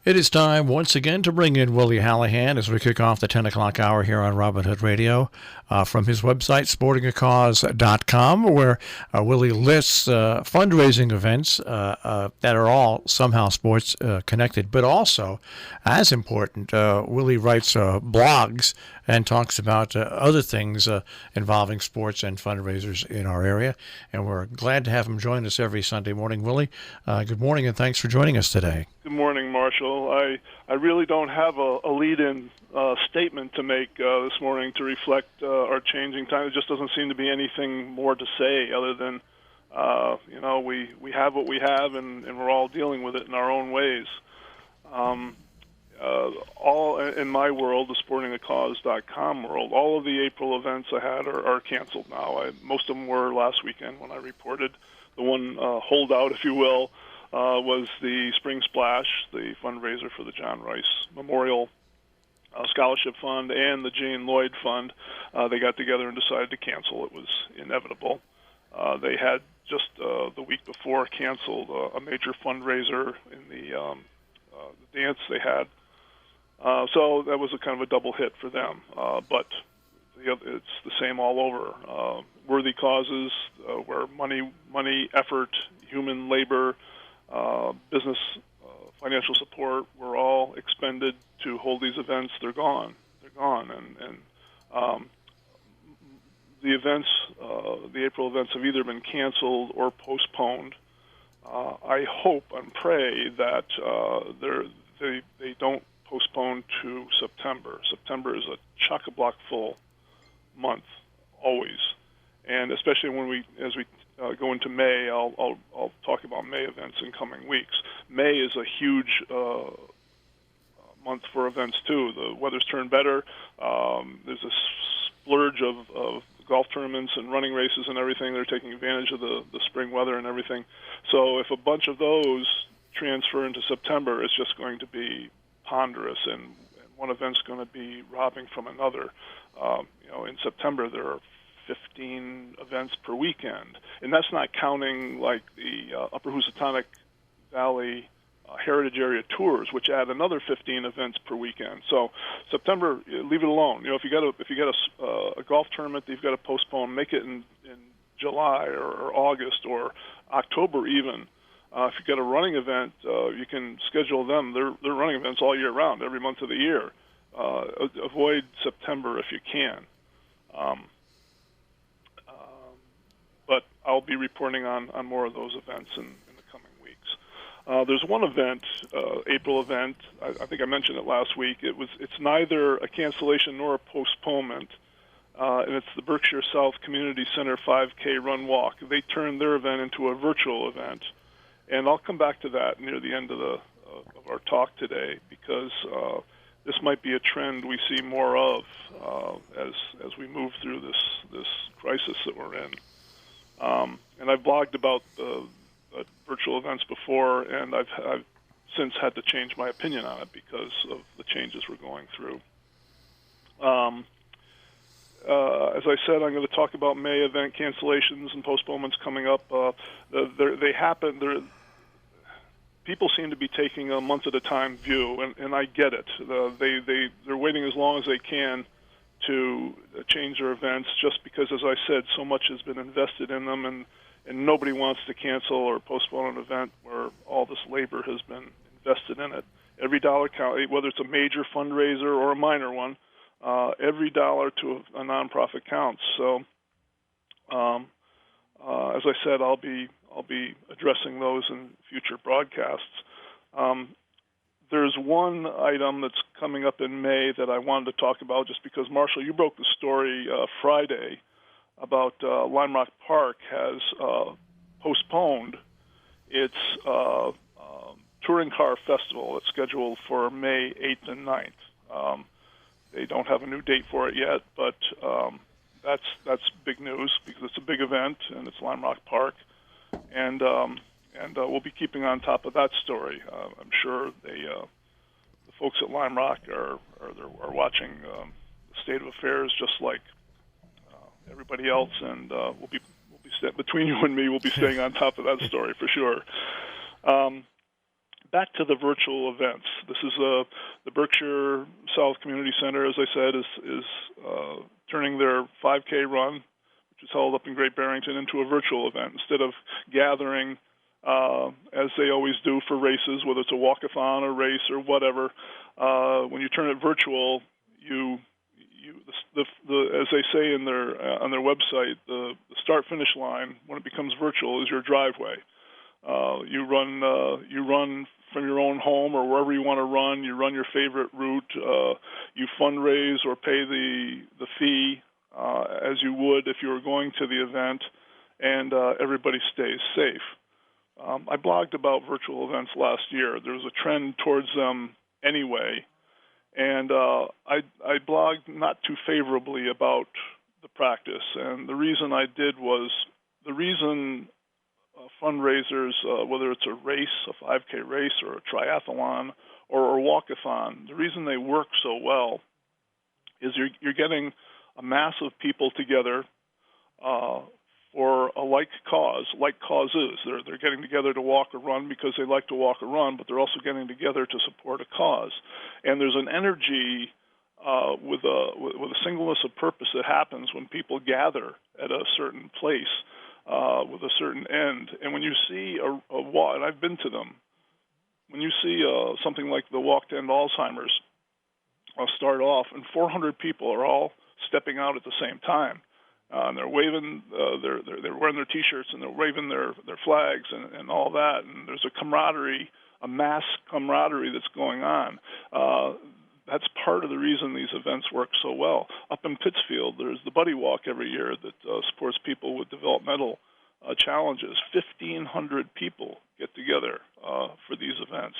It is time once again to bring in Willie Hallahan as we kick off the 10 o'clock hour here on Robin Hood Radio from his website, sportingacause.com, where Willie lists fundraising events that are all somehow sports connected. But also, as important, Willie writes blogs and talks about other things involving sports and fundraisers in our area. And we're glad to have him join us every Sunday morning. Willie, good morning and thanks for joining us today. Good morning, Marshall. I really don't have a lead-in statement to make this morning to reflect our changing time. It just doesn't seem to be anything more to say other than, we have what we have, and we're all dealing with it in our own ways. All in my world, the sportingacause.com world, all of the April events I had are canceled now. Most of them were last weekend when I reported. The one holdout, if you will, was the Spring Splash, the fundraiser for the John Rice Memorial Scholarship Fund and the Jane Lloyd Fund. They got together and decided to cancel. It was inevitable. They had just the week before canceled a major fundraiser in the dance they had. So that was a kind of a double hit for them. But it's the same all over. Worthy causes where money, effort, human labor, business, financial support were all expended to hold these events. They're gone. And the events, the April events, have either been canceled or postponed. I hope and pray that they don't postpone to September. September is a chock-a-block full month, always, and especially as we go into May. I'll talk about May events in coming weeks. May is a huge month for events too. The weather's turned better. There's a splurge of golf tournaments and running races and everything. They're taking advantage of the spring weather and everything. So if a bunch of those transfer into September, it's just going to be ponderous, and one event's going to be robbing from another. In September there are 15 events per weekend, and that's not counting like the Upper Housatonic Valley Heritage Area Tours, which add another 15 events per weekend. So September, leave it alone. You know, if you got a golf tournament that you've got to postpone, make it in July or August or October even. If you've got a running event, you can schedule them. They're running events all year round, every month of the year. Avoid September if you can. But I'll be reporting on more of those events in the coming weeks. There's one event, April event. I think I mentioned it last week. It's neither a cancellation nor a postponement, and it's the Berkshire South Community Center 5K Run Walk. They turned their event into a virtual event, and I'll come back to that near the end of our talk today, because this might be a trend we see more of as we move through this crisis that we're in. And I've blogged about virtual events before, and I've since had to change my opinion on it because of the changes we're going through. As I said, I'm going to talk about May event cancellations and postponements coming up. They happen. People seem to be taking a month-at-a-time view, and I get it. They're waiting as long as they can to change their events, just because, as I said, so much has been invested in them, and nobody wants to cancel or postpone an event where all this labor has been invested in it. Every dollar counts, whether it's a major fundraiser or a minor one. Every dollar to a nonprofit counts. So, as I said, I'll be addressing those in future broadcasts. There's one item that's coming up in May that I wanted to talk about, just because, Marshall, you broke the story Friday about Lime Rock Park has postponed its touring car festival. It's scheduled for May 8th and 9th. They don't have a new date for it yet, but that's big news because it's a big event and it's Lime Rock Park, and we'll be keeping on top of that story. I'm sure the folks at Lime Rock are watching the state of affairs just like everybody else, and we'll be between you and me, we'll be staying on top of that story for sure. back to the virtual events. This is the Berkshire South Community Center, as I said, is turning their 5K run, which is held up in Great Barrington, into a virtual event instead of gathering as they always do for races, whether it's a walkathon or race or whatever. When you turn it virtual, as they say in their on their website, the start-finish line when it becomes virtual is your driveway. You run from your own home or wherever you want to run. You run your favorite route. You fundraise or pay the fee as you would if you were going to the event, and everybody stays safe. I blogged about virtual events last year. There was a trend towards them anyway, and I blogged not too favorably about the practice. And the reason I did was the reason fundraisers, whether it's a race, a 5K race, or a triathlon, or a walkathon, the reason they work so well is you're getting a mass of people together for a like cause, like causes. They're getting together to walk or run because they like to walk or run, but they're also getting together to support a cause. And there's an energy with a singleness of purpose that happens when people gather at a certain place with a certain end. And when you see a walk, and I've been to them, when you see something like the Walk to End Alzheimer's start off, and 400 people are all stepping out at the same time. And they're waving, they're wearing their T-shirts and they're waving their flags and all that. And there's a camaraderie, a mass camaraderie that's going on. That's part of the reason these events work so well. Up in Pittsfield, there's the Buddy Walk every year that supports people with developmental challenges. 1,500 people get together for these events.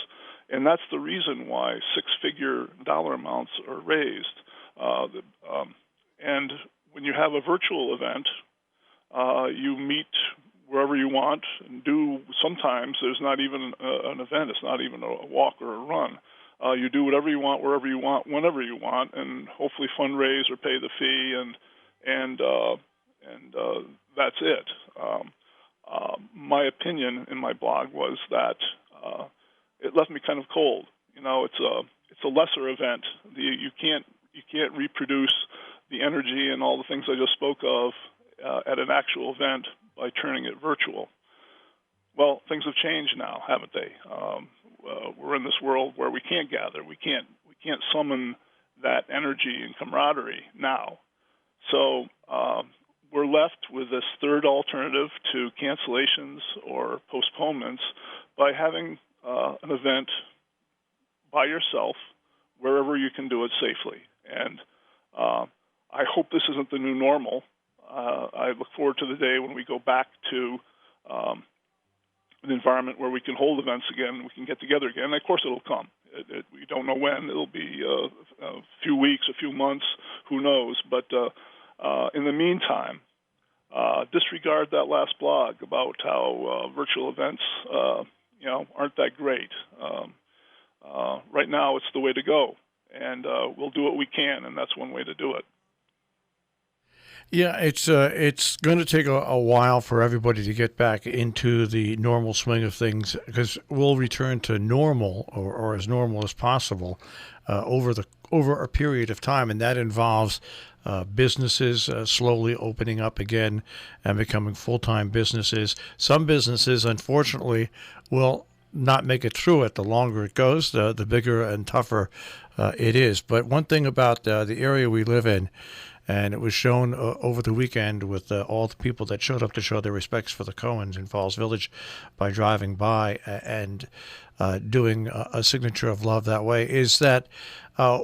And that's the reason why six-figure dollar amounts are raised. And when you have a virtual event, you meet wherever you want and do. Sometimes there's not even an event. It's not even a walk or a run. You do whatever you want, wherever you want, whenever you want, and hopefully fundraise or pay the fee, and that's it. My opinion in my blog was that it left me kind of cold. You know, it's a lesser event. You can't reproduce the energy and all the things I just spoke of at an actual event by turning it virtual. Well, things have changed now, haven't they? We're in this world where we can't gather. We can't summon that energy and camaraderie now. So we're left with this third alternative to cancellations or postponements by having an event by yourself wherever you can do it safely. And I hope this isn't the new normal. I look forward to the day when we go back to an environment where we can hold events again, we can get together again. And of course, it'll come. We don't know when. It'll be a few weeks, a few months, who knows. But in the meantime, disregard that last blog about how virtual events, aren't that great. Right now, it's the way to go, and we'll do what we can, and that's one way to do it. Yeah, it's going to take a while for everybody to get back into the normal swing of things, because we'll return to normal or as normal as possible over a period of time, and that involves businesses slowly opening up again and becoming full-time businesses. Some businesses, unfortunately, will not make it through it. The longer it goes, the bigger and tougher it is. But one thing about the area we live in, and it was shown over the weekend with all the people that showed up to show their respects for the Cohens in Falls Village by driving by and doing a signature of love that way, is that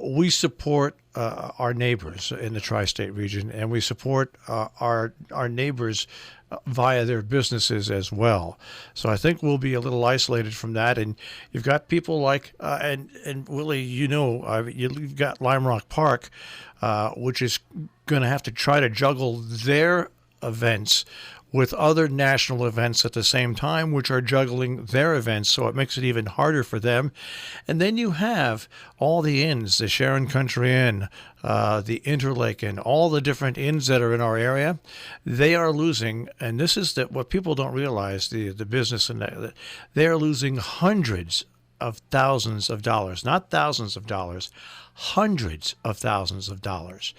we support our neighbors in the tri-state region, and we support our neighbors via their businesses as well. So I think we'll be a little isolated from that. And you've got people like, and Willie, you've got Lime Rock Park, which is going to have to try to juggle their events with other national events at the same time, which are juggling their events, so it makes it even harder for them. And then you have all the inns, the Sharon Country Inn, the Interlake Inn, all the different inns that are in our area. They are losing, and this is what people don't realize, the business, and they are losing hundreds of thousands of dollars, not thousands of dollars, hundreds of thousands of dollars.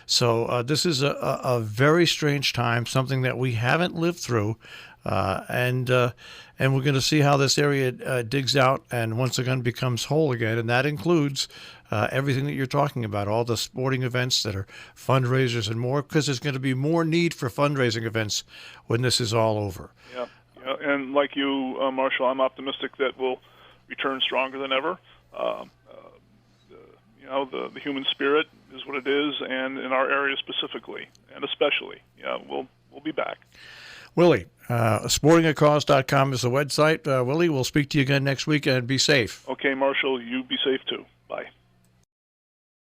So this is a very strange time, something that we haven't lived through, and we're going to see how this area digs out and once again becomes whole again, and that includes everything that you're talking about, all the sporting events that are fundraisers and more, because there's going to be more need for fundraising events when this is all over. Yeah, and like you, Marshall, I'm optimistic that we'll return stronger than ever. The human spirit is what it is, and in our area specifically and especially, we'll be back. Willie, sportingacause.com is the website. Willie, we'll speak to you again next week, and be safe. Okay, Marshall, you be safe too. Bye.